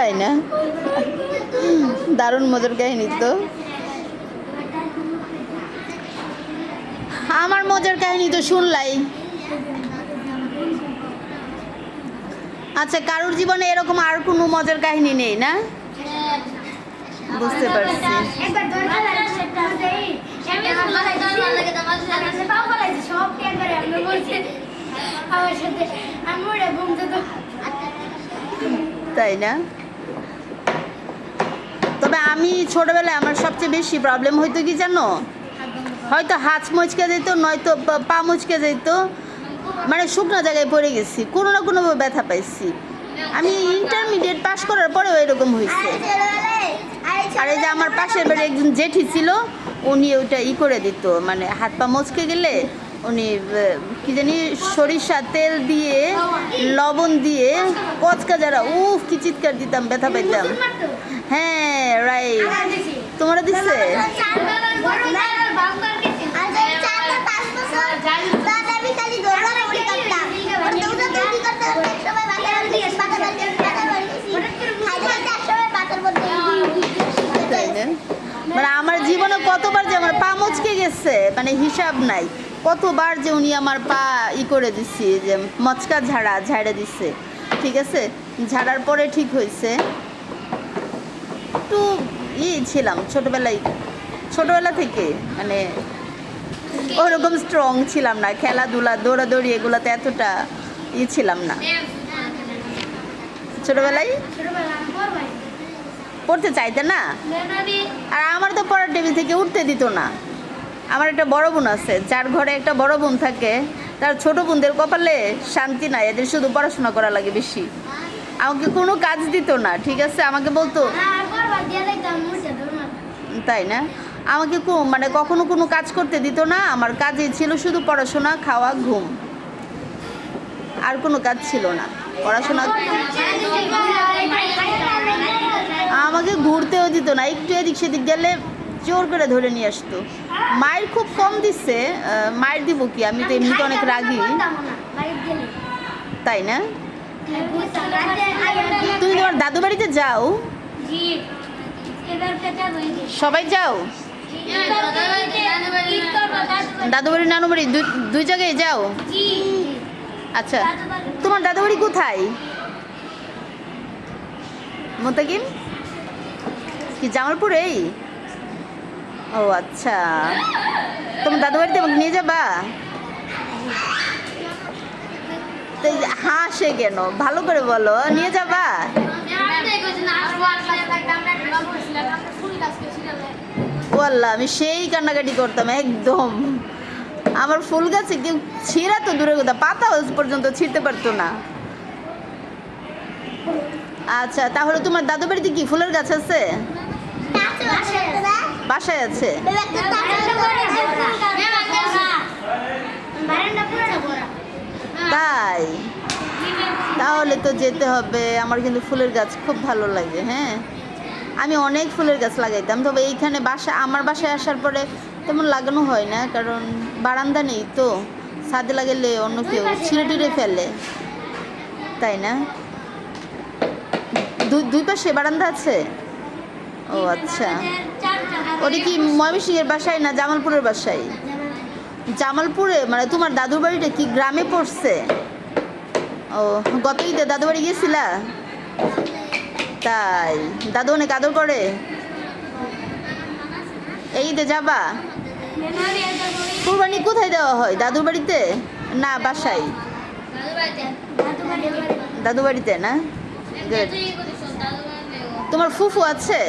তাই না? দারুণ মজার কাহিনী তো। আমার মজার কাহিনী তো শুনলাই। আচ্ছা, কারোর জীবনে এরকম আর কোনো মজার কাহিনী নেই না? বুঝতে পারছি। তাই না? তবে আমি ছোটবেলায় আমার সবচেয়ে বেশি প্রবলেম হইতো কি জানো, হয়তো হাত মচকে যেত, নয়তো পা মচকে যেত, মানে শুকনো জায়গায় পড়ে গেছি, কোনো না কোনোভাবে ব্যথা পাইছি। আমি ইন্টারমিডিয়েট পাস করার পরেও এরকম হয়েছে। আর এই যে আমার পাশের বাড়ি একজন জেঠি ছিল, উনি ওইটা করে দিত, মানে হাত পা মচকে গেলে উনি কি জানি সরিষা তেল দিয়ে লবণ দিয়ে কচকা যারা কি চিৎকার দিতাম, ব্যথা পাইতাম। হ্যাঁ রাইট, তোমরা দিচ্ছে? মানে আমার জীবনে কতবার যে আমার পা মচকে গেছে মানে হিসাব নাই, কতবার যে উনি আমার পা করে দিছি, যে মচকা ঝাড়া দিচ্ছে। ঠিক আছে, ঝাড়ার পরে ঠিক হয়েছে। একটু ছিলাম ছোটবেলা থেকে, মানে ওরকম স্ট্রং ছিলাম না, খেলাধুলা দৌড়াদৌড়ি এগুলোতে এতটা ছিলাম না ছোটবেলায়। পড়তে চাইতে না, আর আমার তো পড়ার টেবিল থেকে উঠতে দিত না। আমার একটা বড় বোন আছে, যার ঘরে একটা বড় বোন থাকে, তার ছোট বোনদের কপালে শান্তি নাই, এদের শুধু পড়াশোনা করা লাগে বেশি। আমাকে কোনো কাজ দিত না, ঠিক আছে, আমাকে বলতো, তাই না, আমাকে মানে কখনো কোনো কাজ করতে দিত না। আমার কাজই ছিল শুধু পড়াশোনা, খাওয়া, ঘুম, আর কোনো কাজ ছিল না। পড়াশোনা, আমাকে ঘুরতেও দিত না, একটু এদিক সেদিক গেলে জোর করে ধরে নিয়ে আসতো। মায়ের খুব কম দিচ্ছে, মায়ের দিব কি, আমি তো এমনিতে অনেক রাগী। তাই না? তুমি তোমার দাদু বাড়িতে যাও? সবাই যাও? দাদু বাড়ি নানু বাড়ি দুই জায়গায় যাও? আচ্ছা, তোমার দাদু বাড়ি কোথায়? মোতাকিম কি জামালপুরেই? ও আচ্ছা, তোমার দাদু বাড়িতে আমাকে নিয়ে যাবা? হাসে কেন, ভালো করে বলো, নিয়ে যাবা? ও আল্লাহ, আমি সেই কান্নাকাটি করতাম একদম। আমার ফুল গাছে কেউ ছিঁড়া তো দূরে কথা, পাতা পর্যন্ত ছিঁড়তে পারতো না। আচ্ছা, তাহলে তোমার দাদু বাড়িতে কি ফুলের গাছ আছে? বাসায় আছে? তাই? তাহলে তো যেতে হবে। আমার কিন্তু ফুলের গাছ খুব ভালো লাগে। হ্যাঁ, আমি অনেক ফুলের গাছ লাগাইতাম, তবে এইখানে আমার বাসায় আসার পরে তেমন লাগানো হয় না, কারণ বারান্দা নেই তো, ছাদে লাগালে অন্য কেউ ছিঁড়ে টিড়ে ফেলে। তাই না? দুই পাশে বারান্দা আছে? ও আচ্ছা, ওটা কি ময়মনসিংহের বাসায় না জামালপুরের বাসায়? জামালপুরে, মানে তোমার দাদুর বাড়িটা কি গ্রামে পড়ছে? ও, গত ঈদে দাদু বাড়ি গিয়েছিলা? তাই, দাদু অনেক আদর করে? এই ঈদে যাবা? কুরবানি কোথায় দেওয়া হয়, দাদুর বাড়িতে না বাসায়? দাদু বাড়িতে না? তোমার ফুফু আছে,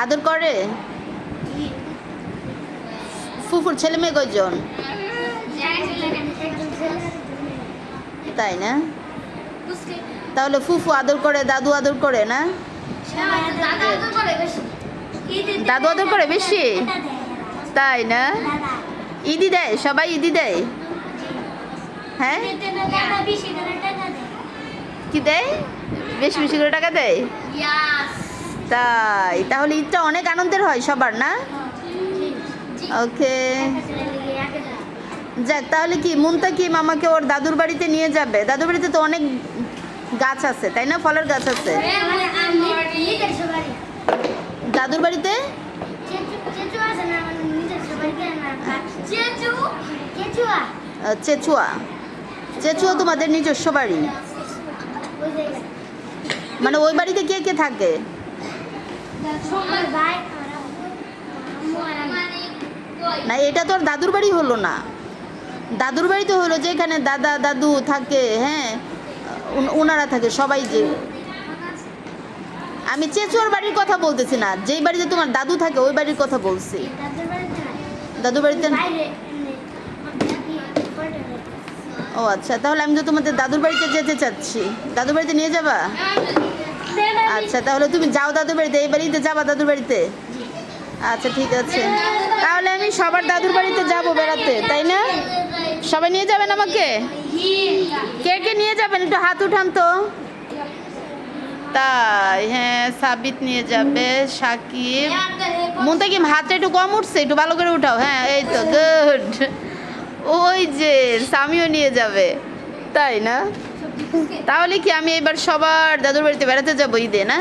আদর করে? ফুফুর ছেলে মেয়ে কয়জন? তাই না? তাহলে ফুফু আদর করে, দাদু আদর করে না? দাদু আদর করে বেশি? তাই না? ঈদি দেয়, সবাই ঈদি দেয়? হ্যাঁ, কি দেয়? বেশি বেশি করে টাকা দেয়? তাই, তাহলে ঈদটা অনেক আনন্দের হয় সবার, না? ওকে, যাক, তাহলে কি মুনতাকিম আমাকে ওর দাদুর বাড়িতে নিয়ে যাবে? দাদুর বাড়িতে তো অনেক গাছ আছে তাই না, ফলের গাছ আছে। দাদুর বাড়িতে চেচুয়া, চেচুয়া তোমাদের নিজস্ব বাড়ি? মানে ওই বাড়িতে কে কে থাকে? না এটা তো আর দাদুর বাড়ি হলো না। দাদুর বাড়ি তো হলো যেখানে দাদা দাদু থাকে, হ্যাঁ ওনারা থাকে সবাই। যে আমি চেচুয়ার বাড়ির কথা বলতেছি না, যেই বাড়িতে তোমার দাদু থাকে ওই বাড়ির কথা বলছি। দাদুর বাড়িতে? ও আচ্ছা, তাহলে আমি তো তোমাদের দাদুর বাড়িতে যেতে চাচ্ছি। দাদুর বাড়িতে নিয়ে যাবা? আচ্ছা তাহলে তুমি যাও দাদুর বাড়িতে, এই বাড়িতে যাবা দাদুর বাড়িতে? আচ্ছা ঠিক আছে, তাহলে আমি সবার দাদুর বাড়িতে যাব বেড়াতে, তাই না? সবাই নিয়ে যাবেন আমাকে? কে কে নিয়ে যাবেন একটু হাত উঠান তো। তাই, হ্যাঁ সাবিত নিয়ে যাবে, সাকিব, মুনতাকিম হাতটা একটু কম উঠছে, একটু ভালো করে উঠাও। হ্যাঁ এই তো গুড। ওই যে সামিও নিয়ে যাবে, তাই না? তাহলে কি আমি এবার সবার দাদুর বাড়িতে বেড়াতে যাবো ঈদে, না?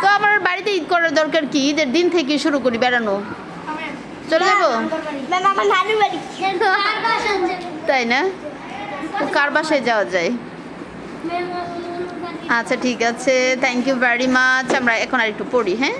তো আমার বাড়িতে ঈদ করার দরকার কি? ঈদের দিন থেকে শুরু করি বেড়ানো, চলে যাবো, তাই না? তো কার বাসায় যাওয়া যায়? আচ্ছা ঠিক আছে, থ্যাংক ইউ ভেরি মাচ। আমরা এখন আর একটু পড়ি, হ্যাঁ।